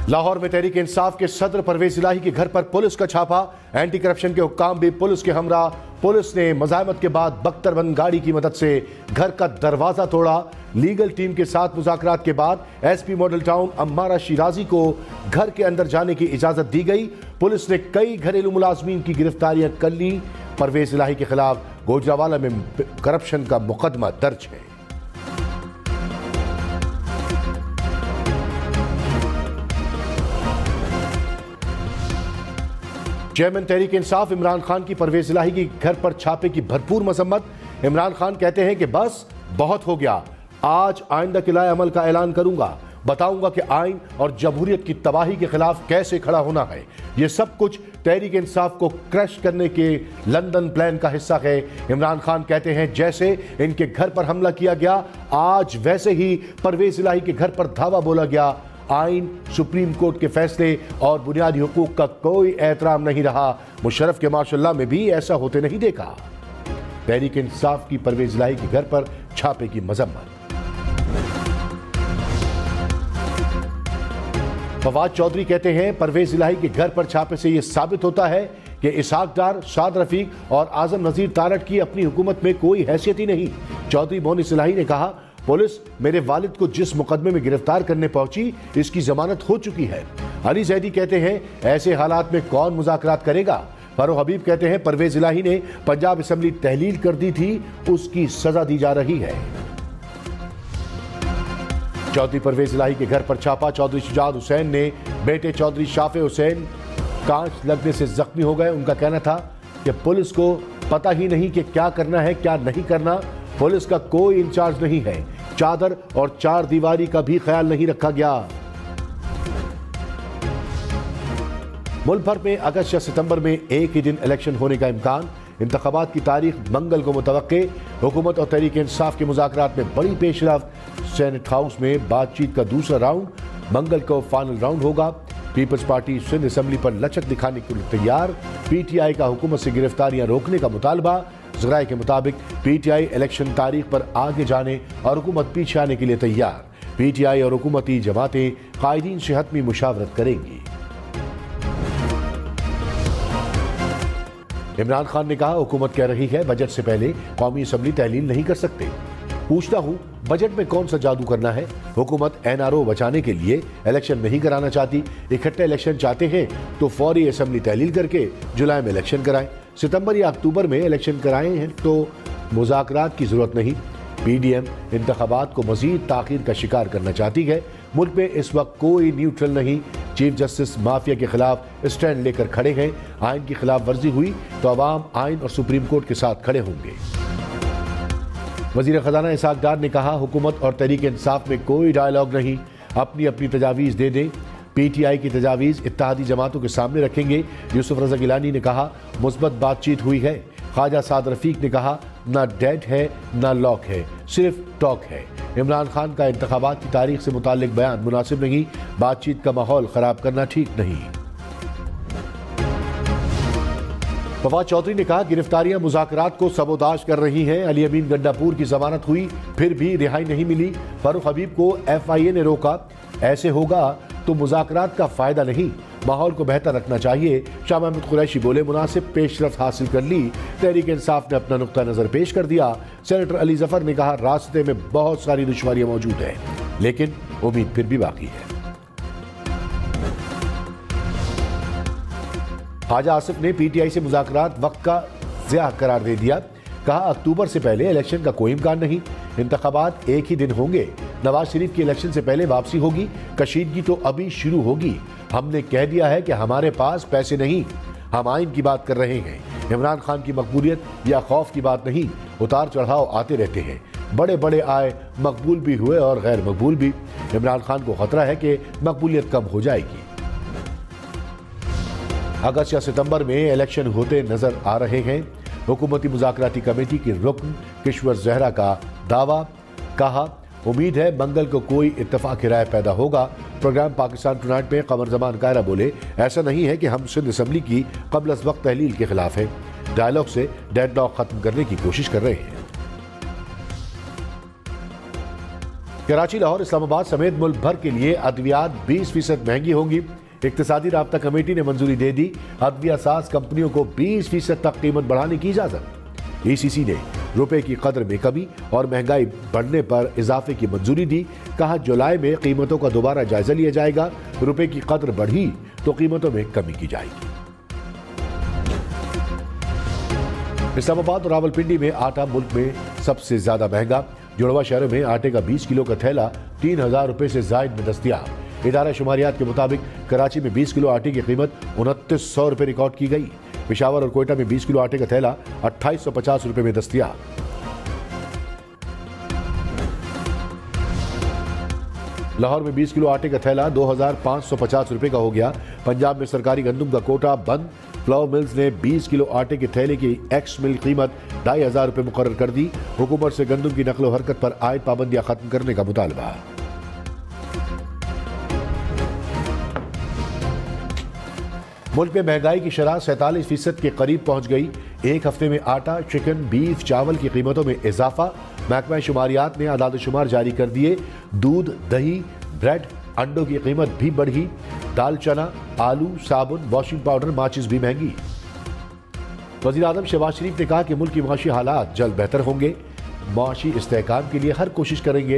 लाहौर में तहरीक इंसाफ के सदर परवेज इलाही के घर पर पुलिस का छापा। एंटी करप्शन के हुक्काम भी पुलिस के हमरा। पुलिस ने मज़ाहमत के बाद बख्तरबंद गाड़ी की मदद से घर का दरवाजा तोड़ा। लीगल टीम के साथ मुज़ाकरात के बाद SP model town Ammara Shirazi को घर के अंदर जाने की इजाजत दी गई। पुलिस ने कई घरेलू मुलाजमीन की गिरफ्तारियां कर ली। परवेज इलाही के खिलाफ गोजरावाला में करप्शन का मुकदमा दर्ज है। चेयरमैन तहरीक इंसाफ इमरान खान की परवेज इलाही की घर पर छापे की भरपूर मजम्मत। इमरान खान कहते हैं कि बस बहुत हो गया, आज आइंदा किलाए अमल का ऐलान करूंगा, बताऊंगा कि आइन और जमहूरियत की तबाही के खिलाफ कैसे खड़ा होना है। यह सब कुछ तहरीक इंसाफ को क्रश करने के लंदन प्लान का हिस्सा है। इमरान खान कहते हैं जैसे इनके घर पर हमला किया गया, आज वैसे ही परवेज इलाही के घर पर धावा बोला गया। आइन, सुप्रीम कोर्ट के फैसले और बुनियादी हुकूक का कोई एहतराम नहीं रहा। मुशर्रफ के माशाअल्लाह में भी ऐसा होते नहीं देखा। तहरीक इंसाफ की परवेज इलाही के घर पर छापे की मजम्मत। फवाद चौधरी कहते हैं परवेज इलाही के घर पर छापे से यह साबित होता है कि इसहाक डार, शाद रफीक और आजम नजीर तारड़ की अपनी हुकूमत में कोई हैसियत ही नहीं। चौधरी मोनिस इलाही ने कहा, पुलिस मेरे वालिद को जिस मुकदमे में गिरफ्तार करने पहुंची, इसकी जमानत हो चुकी है। अली जैदी कहते हैं ऐसे हालात में कौन मुज़ाकरात करेगा। फारूक हबीब कहते हैं परवेज इलाही ने पंजाब असेंबली तहलील कर दी थी, उसकी सजा दी जा रही है। चौधरी परवेज इलाही के घर पर छापा। चौधरी शुजात हुसैन ने बेटे चौधरी शाफे हुसैन कांच लगने से जख्मी हो गए। उनका कहना था कि पुलिस को पता ही नहीं कि क्या करना है क्या नहीं करना। पुलिस का कोई इंचार्ज नहीं है। चादर और चार दीवारी का भी ख्याल नहीं रखा गया। मुल्क भर में अगस्त या सितंबर में एक ही दिन इलेक्शन होने का इम्कान। इंतखाबात की तारीख मंगल को मुतवक्के। हुकूमत और तहरीक इंसाफ के मुज़ाकरात में बड़ी पेशरफ्त। सेनेट हाउस में बातचीत का दूसरा राउंड मंगल को फाइनल राउंड होगा। पीपल्स पार्टी सिंध असेंबली पर लचक दिखाने के लिए तैयार। पीटीआई का हुकूमत से गिरफ्तारियां रोकने का मुतालबा। ज़राए के मुताबिक पीटीआई इलेक्शन तारीख पर आगे जाने और हुकूमत पीछे आने के लिए तैयार। पीटीआई और हुकूमती जमातें कायदीन से हतमी मुशावरत करेंगी। इमरान खान ने कहा, हुकूमत कह रही है बजट से पहले कौमी असेंबली तहलील नहीं कर सकते। पूछता हूं बजट में कौन सा जादू करना है। हुकूमत एनआरओ बचाने के लिए इलेक्शन नहीं कराना चाहती। इकट्ठे इलेक्शन चाहते हैं तो फौरी असेंबली तहलील करके जुलाई में इलेक्शन कराएं। सितंबर या अक्टूबर में इलेक्शन कराए हैं तो मुज़ाकरात की जरूरत नहीं। पीडीएम इंतखाबात को मजीद ताखीर का शिकार करना चाहती है। मुल्क में इस वक्त कोई न्यूट्रल नहीं। चीफ जस्टिस माफिया के खिलाफ स्टैंड लेकर खड़े हैं। आइन की खिलाफ वर्जी हुई तो अवाम आइन और सुप्रीम कोर्ट के साथ खड़े होंगे। वजीर खजाना इसहाक डार ने कहा, हुकूमत और तहरीक इंसाफ में कोई डायलॉग नहीं। अपनी अपनी तजावीज़ दे दें। पीटीआई की तजावीज़ इत्तेहादी जमातों के सामने रखेंगे। यूसुफ रज़ा गिलानी ने कहा, मुस्बत बातचीत हुई है। ख्वाजा साद रफीक ने कहा, ना डेड है ना लॉक है, सिर्फ टॉक है। इमरान खान का इंतखाबात की तारीख से मुताल्लिक बयान मुनासिब नहीं। बातचीत का माहौल खराब करना ठीक नहीं। फवाद चौधरी ने कहा, गिरफ्तारियां मुज़ाकरात को सबोताज कर रही हैं। अली अमीन गंडापुर की जमानत हुई फिर भी रिहाई नहीं मिली। फारूक हबीब को एफआईए ने रोका। ऐसे होगा तो मुज़ाकरात का फायदा नहीं। माहौल को बेहतर रखना चाहिए। शाह महमूद कुरैशी बोले, मुनासिब पेशरफ्त हासिल कर ली। तहरीक इंसाफ ने अपना नुक्ता नजर पेश कर दिया। सेनेटर अली जफर ने कहा, रास्ते में बहुत सारी दुश्वारियां मौजूद हैं, लेकिन उम्मीद फिर भी बाकी है। ख्वाजा आसिफ ने पीटीआई से मुज़ाकरात वक्त का ज़िया करार दे दिया। कहा, अक्टूबर से पहले इलेक्शन का कोई इम्कान नहीं। इंतखाबात एक ही दिन होंगे। नवाज शरीफ की इलेक्शन से पहले वापसी होगी। कशीदगी तो अभी शुरू होगी। हमने कह दिया है कि हमारे पास पैसे नहीं, हम आइन की बात कर रहे हैं। इमरान खान की मकबूलियत या खौफ की बात नहीं। उतार चढ़ाव आते रहते हैं। बड़े बड़े आए, मकबूल भी हुए और गैर मकबूल भी। इमरान खान को खतरा है कि मकबूलियत कम हो जाएगी। अगस्त या सितंबर में इलेक्शन होते नजर आ रहे हैं। हुकूमती मुज़ाकराती कमेटी की रुकन किश्वर ज़हरा का दावा। कहा, उम्मीद है मंगल को कोई इत्तफाक राय पैदा होगा। प्रोग्राम पाकिस्तान टुनाइट में कमर जमान कायरा बोले, ऐसा नहीं है कि हम सिंध असेंबली की कबल अज़ वक्त तहलील के खिलाफ हैं। डायलॉग से डेडलॉक खत्म करने की कोशिश कर रहे हैं। कराची, लाहौर, इस्लामाबाद समेत मुल्क भर के लिए अद्वियात 20% महंगी होंगी। इक्तिसादी राब्ता कमेटी ने मंजूरी दे दी। अद्विया साज कंपनियों को 20% तक कीमत बढ़ाने की इजाजत। ECC ने रुपए की कदर में कमी और महंगाई बढ़ने पर इजाफे की मंजूरी दी। कहा, जुलाई में कीमतों का दोबारा जायजा लिया जाएगा। रुपए की कदर बढ़ी तो कीमतों में कमी की जाएगी। इस्लामाबाद और रावलपिंडी में आटा मुल्क में सबसे ज्यादा महंगा। जुड़वा शहरों में आटे का 20 किलो का थैला 3000 रुपए से जायद में दस्तयाब। इदारा शुमारियात के मुताबिक कराची में 20 किलो आटे की कीमत 2900 रुपए रिकॉर्ड की गई। पेशावर और कोयटा में 20 किलो आटे का थैला 2850 रुपए में दस्तयाब। लाहौर में 20 किलो आटे का थैला 2550 रुपए का हो गया। पंजाब में सरकारी गंदम का कोटा बंद। फ्लावर मिल्स ने 20 किलो आटे के थैले की एक्स मिल कीमत 2500 रुपए मुकर्रर कर दी। हुकूमत से गंदम की नकलो हरकत पर आयद पाबंदियां खत्म करने का मुतालबा। मुल्क में महंगाई की शरह 47% के करीब पहुंच गई। एक हफ्ते में आटा, चिकन, बीफ, चावल की कीमतों में इजाफा। महकमा शुमारियात ने आदाद शुमार जारी कर दिए। दूध, दही, ब्रेड, अंडों की कीमत भी बढ़ी। दाल, चना, आलू, साबुन, वॉशिंग पाउडर, माचिस भी महंगी। वज़ीर आज़म शहबाज शरीफ ने कहा कि मुल्क की माशी हालात जल्द बेहतर होंगे। माशी इस्तेहकाम के लिए हर कोशिश करेंगे।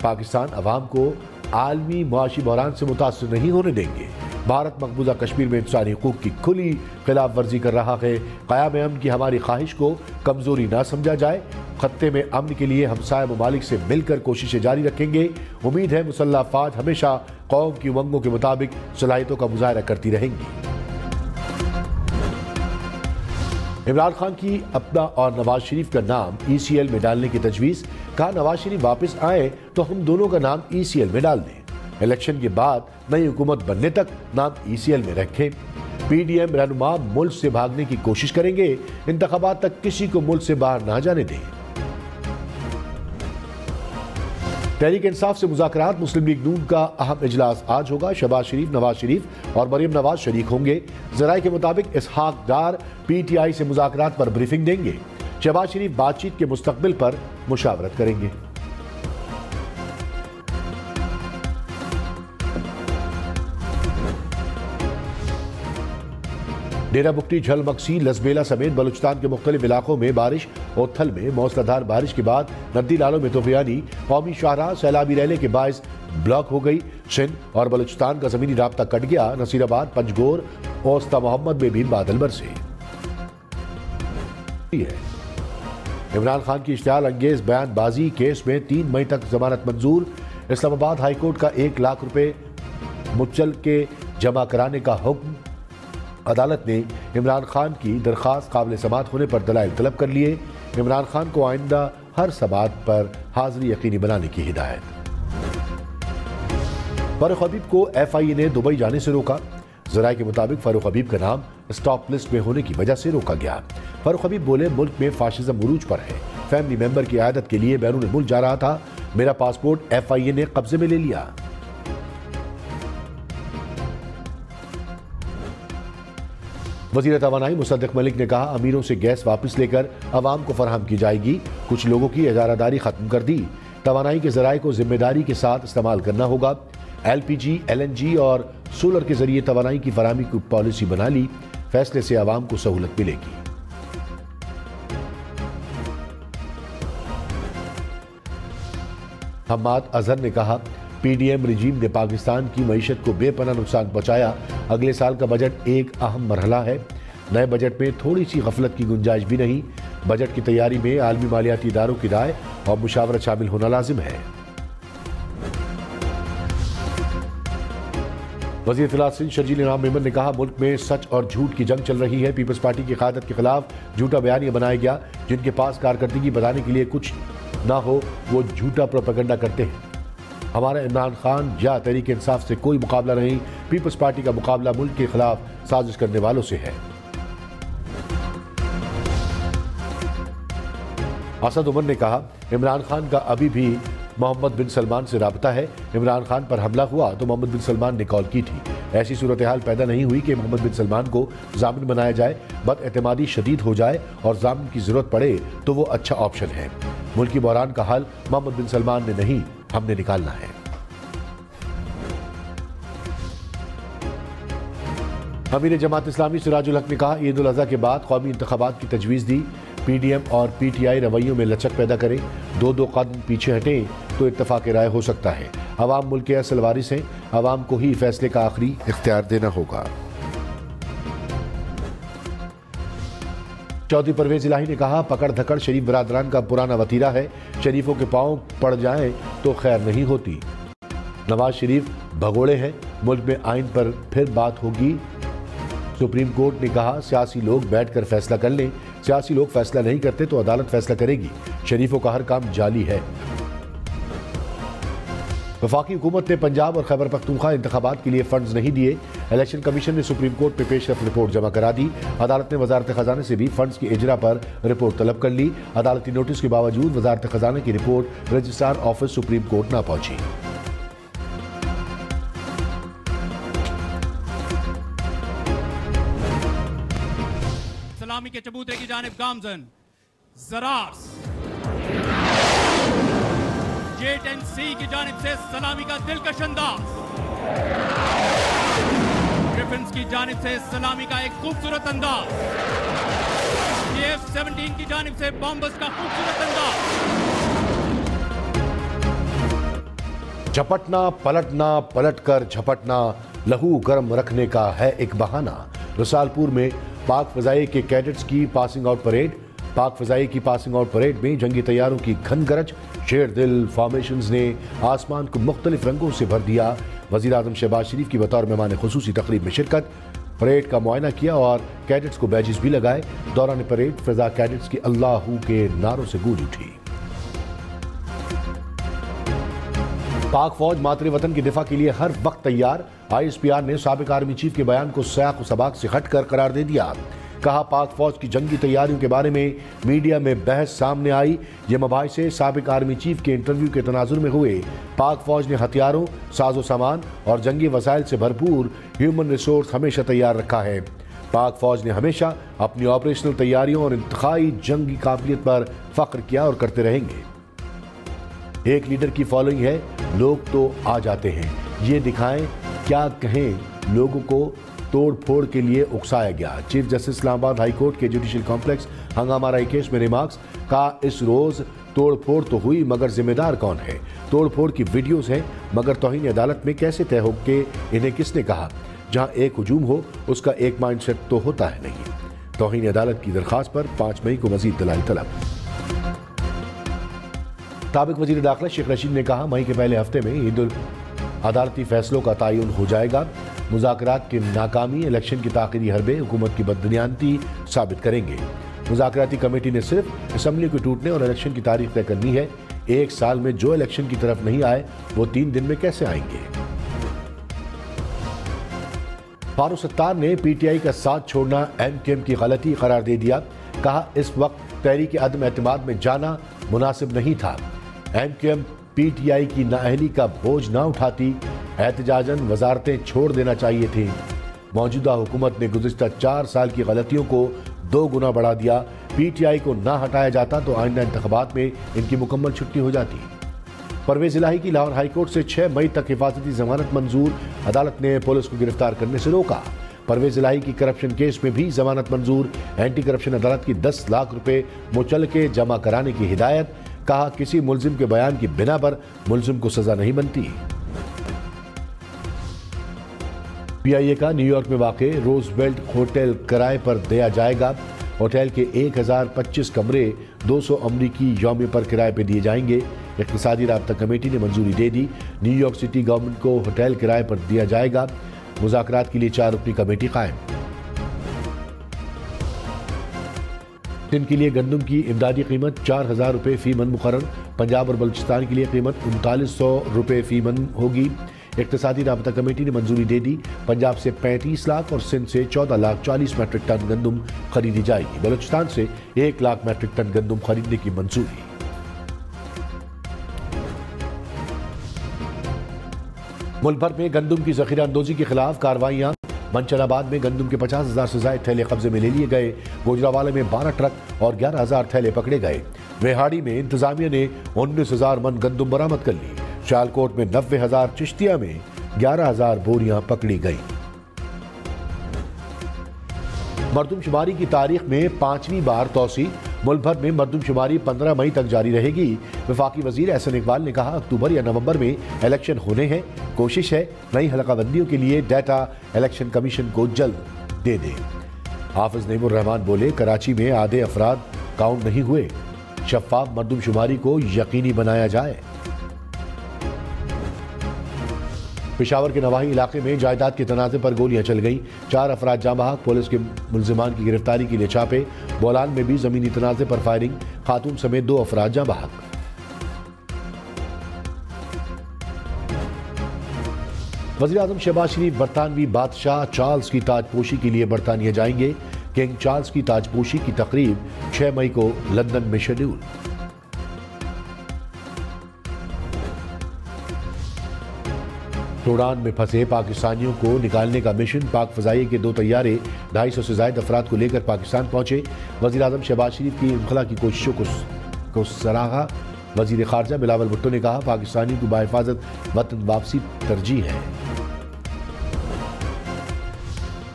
पाकिस्तान अवाम को आलमी माशी बहरान से मुतासर नहीं होने देंगे। भारत मकबूजा कश्मीर में इंसानी हकूक की खुली खिलाफ वर्जी कर रहा है। क़याम अमन की हमारी ख्वाहिश को कमजोरी ना समझा जाए। खत्ते में अमन के लिए हमसाया ममालिक से मिलकर कोशिशें जारी रखेंगे। उम्मीद है मुसल्लह अफ़वाज हमेशा कौम की उमंगों के मुताबिक सलाहियतों का मुजाहरा करती रहेंगी। इमरान खान की अपना और नवाज शरीफ का नाम ECL में डालने की तजवीज़। कहा, नवाज शरीफ वापस आए तो हम दोनों का नाम ECL में डाल दें। इलेक्शन के बाद नई हुकूमत बनने तक नाम ECL में रखें। PDM रहनुमा मुल्क से भागने की कोशिश करेंगे। इंतखाबात तक किसी को मुल्क से बाहर ना जाने दें। तहरीक इंसाफ से मुज़ाकरात। मुस्लिम लीग नून का अहम इजलास आज होगा। शहबाज शरीफ, नवाज शरीफ और मरियम नवाज शरीक होंगे। ज़राए के मुताबिक इसहाक डार PTI से मुज़ाकरात पर ब्रीफिंग देंगे। शहबाज शरीफ बातचीत के मुस्तकबिल पर मुशावरत करेंगे। डेरा बुगटी, झलमक्सी, लसबेला समेत बलूचिस्तान के मुख्तलिफ इलाकों में बारिश। ओथल में मौसलाधार बारिश के बाद नदी नालों में तूफानी। कौमी शाहराह सैलाबी रैले के बायस ब्लॉक हो गई। सिंध और बलूचिस्तान का जमीनी राब्ता कट गया। नसीराबाद, पंजगोर, ओस्ता मोहम्मद में भी बादल बरसे। इमरान खान की इश्तियाल अंगेज बयानबाजी केस में 3 मई तक जमानत मंजूर। इस्लामाबाद हाई कोर्ट का 1 लाख रुपए मुचल के जमा कराने का हुक्म। अदालत ने इमरान खान की दरख्वास्त काबिल समाअत होने पर दलाइल तलब कर लिए। इमरान खान को आइंदा हर समाअत पर हाजिरी यकीनी बनाने की हिदायत। फारूक हबीब को FIA ने दुबई जाने से रोका। ज़राए के मुताबिक फारूक हबीब का नाम स्टॉप लिस्ट में होने की वजह से रोका गया। फारूक हबीब बोले, मुल्क में फाशिज्म उरूज पर है। फैमिली मेंबर की आयादत के लिए बैरून मुल्क जा रहा था। मेरा पासपोर्ट FIA ने कब्जे में ले लिया। वज़ीर तवानाई मुसद्दिक मलिक ने कहा, अमीरों से गैस वापस लेकर अवाम को फराहम की जाएगी। कुछ लोगों की इजारादारी खत्म कर दी। तवानाई के ज़राए को जिम्मेदारी के साथ इस्तेमाल करना होगा। LPG, LNG और सोलर के जरिए तवानाई की फराहमी की पॉलिसी बना ली। फैसले से अवाम को सहूलत मिलेगी। हम्माद अजहर ने कहा, PDM रजीम ने पाकिस्तान की मईशत को बेपनाह नुकसान पहुंचाया। अगले साल का बजट एक अहम मरहला है। नए बजट में थोड़ी सी गफलत की गुंजाइश भी नहीं। बजट की तैयारी में आलमी मालियाती इदारों की राय और मुशावरत शामिल होना लाजिम है। वज़ीर इत्तलात सिंध शर्जील इनाम मेमन ने कहा, मुल्क में सच और झूठ की जंग चल रही है। पीपल्स पार्टी की क़यादत के खिलाफ झूठा बयानिया बनाया गया। जिनके पास कारकर्दगी बताने के लिए कुछ ना हो वो झूठा प्रोपेगेंडा करते हैं। हमारा इमरान खान या तहरीक इंसाफ से कोई मुकाबला नहीं। पीपल्स पार्टी का मुकाबला मुल्क के खिलाफ साजिश करने वालों से है। असद उमर ने कहा, इमरान खान का अभी भी मोहम्मद बिन सलमान से राबता है। इमरान खान पर हमला हुआ तो मोहम्मद बिन सलमान ने कॉल की थी। ऐसी सूरत हाल पैदा नहीं हुई कि मोहम्मद बिन सलमान को जामिन बनाया जाए। बदएतमादी शदीद हो जाए और जामिन की जरूरत पड़े तो वो अच्छा ऑप्शन है। मुल्की बहरान का हल मोहम्मद बिन सलमान ने नहीं हमने निकालना है। अमीर जमात इस्लामी सिराजुल हक ने कहा, ईद उल अज़हा के बाद कौमी इंतखाबात की तजवीज़ दी। पीडीएम और पीटीआई रवैयों में लचक पैदा करें, दो कदम पीछे हटें तो इत्तफाक राय हो सकता है। अवाम मुल्क के असल वारिस हैं, अवाम को ही फैसले का आखिरी इख्तियार देना होगा। चौधरी परवेज इलाही ने कहा, पकड़ धकड़ शरीफ बरादरान का पुराना वतीरा है, शरीफों के पांव पड़ जाएं तो खैर नहीं होती। नवाज शरीफ भगोड़े हैं, मुल्क में आइन पर फिर बात होगी। सुप्रीम कोर्ट ने कहा, सियासी लोग बैठकर फैसला कर लें, सियासी लोग फैसला नहीं करते तो अदालत फैसला करेगी। शरीफों का हर काम जाली है। वफाकी हुकूमत ने पंजाब और खैबर पख्तूनख्वा इंतखाबात के लिए फंड्स नहीं दिए। इलेक्शन कमीशन ने सुप्रीम कोर्ट में पेशरफ रिपोर्ट जमा करा दी। अदालत ने वजारत खजाने से भी फंड्स की इजरा पर रिपोर्ट तलब कर ली। अदालती नोटिस के बावजूद वजारत खजाने की report registrar office supreme court न पहुंची। सलामी के चबूतरे की जानिब गामजन जरार्स, जेट एंड सी की जानिब से सलामी का दिलकश अंदाज, ग्रिफिन्स की जानिब से सलामी का एक खूबसूरत अंदाज, F-17 की जानिब से बॉम्बर्स का खूबसूरत अंदाज। झपटना पलटना, पलटकर झपटना, लहू गर्म रखने का है एक बहाना। रसालपुर में पाक फजाई के कैडेट्स की पासिंग आउट परेड। पाक फजाई की पासिंग आउट परेड में जंगी तैयारों की घन गरज, शेर दिल फॉर्मेशंस ने आसमान को मुख्तलिफ रंगों से भर दिया। वजीर आजम शहबाज शरीफ की बतौर मेहमान खुसूसी तकरीब में शिरकत, परेड का मुआयना किया और कैडेट्स को बैजेस भी लगाए। दौरान परेड फिजा कैडेट्स की अल्लाहू के नारों से गूंज उठी। पाक फौज मातरे वतन के दिफा के लिए हर वक्त तैयार। ISPR ने साबिक आर्मी चीफ के बयान को सयाक सबाक से हटकर करार दे दिया। कहा, पाक फौज की जंगी तैयारियों के बारे में मीडिया में बहस सामने आई। ये मबाहिसे साबिक आर्मी चीफ के इंटरव्यू के तनाजुर में हुए। पाक फौज ने हथियारों, साजो सामान और जंगी वसाइल से भरपूर ह्यूमन रिसोर्स हमेशा तैयार रखा है। पाक फौज ने हमेशा अपनी ऑपरेशनल तैयारियों और इंतखाई जंगी काबिलियत पर फख्र किया और करते रहेंगे। एक लीडर की फॉलोइंग है, लोग तो आ जाते हैं, ये दिखाएं क्या कहें। लोगों को तोड़ फोड़ के लिए उकसाया गया। Chief justice Islamabad high court के जुडिशियल कॉम्प्लेक्स हंगामा राय केस में रिमार्क्स का, इस रोज तोड़ फोड़ तो हुई मगर जिम्मेदार कौन है? तोड़ फोड़ की वीडियोस हैं मगर तौहीन अदालत में कैसे तय हो के इन्हें किसने कहा? जहां एक हुजूम हो उसका एक माइंडसेट तो होता है नहीं। तौहीन अदालत की दरखास्त पर 5 मई को मजीद दलाइल तलब। साबिक वजीर दाखिला शेख रशीद ने कहा, मई के पहले हफ्ते में ईद अदालती फैसलों का तयन हो जाएगा। मुज़ाकरात की नाकामी इलेक्शन की ताख़ीरी हरबे हुकूमत की बदनियानती साबित करेंगे। मुज़ाकराती कमेटी ने सिर्फ असम्बली को टूटने और इलेक्शन की तारीख तय करनी है। एक साल में जो इलेक्शन की तरफ नहीं आए वो 3 दिन में कैसे आएंगे? फारूक सत्तार ने PTI का साथ छोड़ना MKM की गलती करार दे दिया। कहा, इस वक्त तहरीक अदम एतमाद में जाना मुनासिब नहीं था। MKM PTI की नाअहली का बोझ ना उठाती, एहतजाजन वजारतें छोड़ देना चाहिए थी। मौजूदा हुकूमत ने गुज़िश्ता 4 साल की गलतियों को 2 गुना बढ़ा दिया। PTI को ना हटाया जाता तो आइंदा इंतखाबात में इनकी मुकम्मल छुट्टी हो जाती। परवेज इलाही की लाहौर हाई कोर्ट से 6 मई तक हिफाजती जमानत मंजूर। अदालत ने पुलिस को गिरफ्तार करने से रोका। परवेज इलाही की करप्शन केस में भी जमानत मंजूर। एंटी करप्शन अदालत की 10 लाख रुपए मुचलके जमा कराने की हिदायत। कहा, किसी मुल्जिम के बयान की बिना पर मुल्जिम को सजा नहीं बनती। PIA का न्यूयॉर्क में वाक़े रोजवेल्ट होटल किराए पर दिया जाएगा। होटल के 1025 कमरे 200 अमरीकी यौमे पर किराए पर दिए जाएंगे। इक़्तिसादी राब्ता कमेटी ने मंजूरी दे दी। न्यूयॉर्क सिटी गवर्नमेंट को होटल किराए पर दिया जाएगा। मुज़ाकरात के लिए 4 रुकनी कमेटी कायम। सिंध के लिए गंदम की इमदादी कीमत 4000 रुपये फी मन मुकर्रर। पंजाब और बलूचिस्तान के लिए कीमत 3900 रुपये फी मन होगी। इक़्तिसादी राब्ता कमेटी ने मंजूरी दे दी। पंजाब से 35 लाख और सिंध से 14 लाख 40 मैट्रिक टन गंदम खरीदी जाएगी। बलूचिस्तान से 1 लाख मैट्रिक टन गंदम खरीदने की मंजूरी। मुल्क भर में गंदम की जखीरा अंदोजी के खिलाफ कार्रवाइयां। मंचनाबाद में गंदम के 50,000 से ज्यादा थैले कब्जे में ले लिए गए। गोजरावाला में 12 ट्रक और 11,000 थैले पकड़े गए। रेहाड़ी में इंतजामिया ने 19,000 मन गंदम बरामद कर ली। सियालकोट में 90,000 चिश्तिया में 11,000 बोरियां पकड़ी गई। मरदमशुमारी की तारीख में 5वीं बार तौसी। मुल्क भर में मरदमशुमारी 15 मई तक जारी रहेगी। वफाकी वजीर एहसन इकबाल ने कहा, अक्टूबर या नवंबर में इलेक्शन होने हैं। कोशिश है नई हलकाबंदियों के लिए डाटा इलेक्शन कमीशन को जल्द दे दे। हाफिज नईमुर रहमान बोले, कराची में आधे अफराद काउंट नहीं हुए। शफाफ मरदमशुमारी को यकीनी बनाया जाए। पेशावर के नवाही इलाके में जायदाद के तनाज़े पर गोलियां चल गईं। 4 अफराद जाँ बहक। पुलिस के मुल्जिमान की गिरफ्तारी के लिए छापे। बोलान में भी जमीनी तनाज़े पर फायरिंग। खातून समेत 2 अफराद जाँ बहक। वज़ीर आज़म शहबाज शरीफ बरतानवी बादशाह चार्ल्स की ताजपोशी के लिए बरतानिया जाएंगे। किंग चार्ल्स की ताजपोशी की तकरीब 6 मई को लंदन में शेड्यूल। सूडान में फंसे पाकिस्तानियों को निकालने का मिशन। पाक फजाइये के 2 तैयारे 250 से ज्यादा अफराद को लेकर पाकिस्तान पहुंचे। वज़ीर आज़म शहबाज शरीफ की इनखला की कोशिशों को सराहा। वज़ीर खारजा बिलावल भुट्टो ने कहा, पाकिस्तानियों की बाहिफाजत वतन वापसी तरजीह है।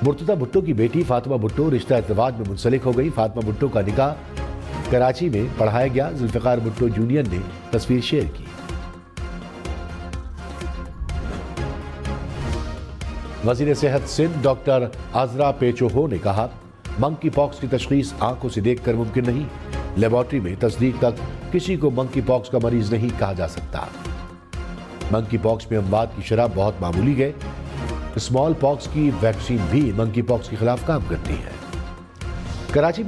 मुर्तज़ा भुट्टो की बेटी फातिमा भुट्टो रिश्ता इज़्दिवाज में मुंसलिक हो गई। फातिमा भुट्टो का निकाह कराची में पढ़ाया गया। जुल्फ़िकार भुट्टो जूनियर ने तस्वीर शेयर की। वज़ीर सेहत सिंध डॉक्टर आजरा पेचोहो ने कहा, मंकी पॉक्स की तशखीस आंखों से देखकर मुमकिन नहीं। लेबॉर्ट्री में तस्दीक तक किसी को मंकी पॉक्स का मरीज नहीं कहा जा सकता। मंकी पॉक्स में अमवात की शरह बहुत मामूली है। स्मॉल पॉक्स की वैक्सीन भी मंकी पॉक्स के खिलाफ काम करती है। कराची में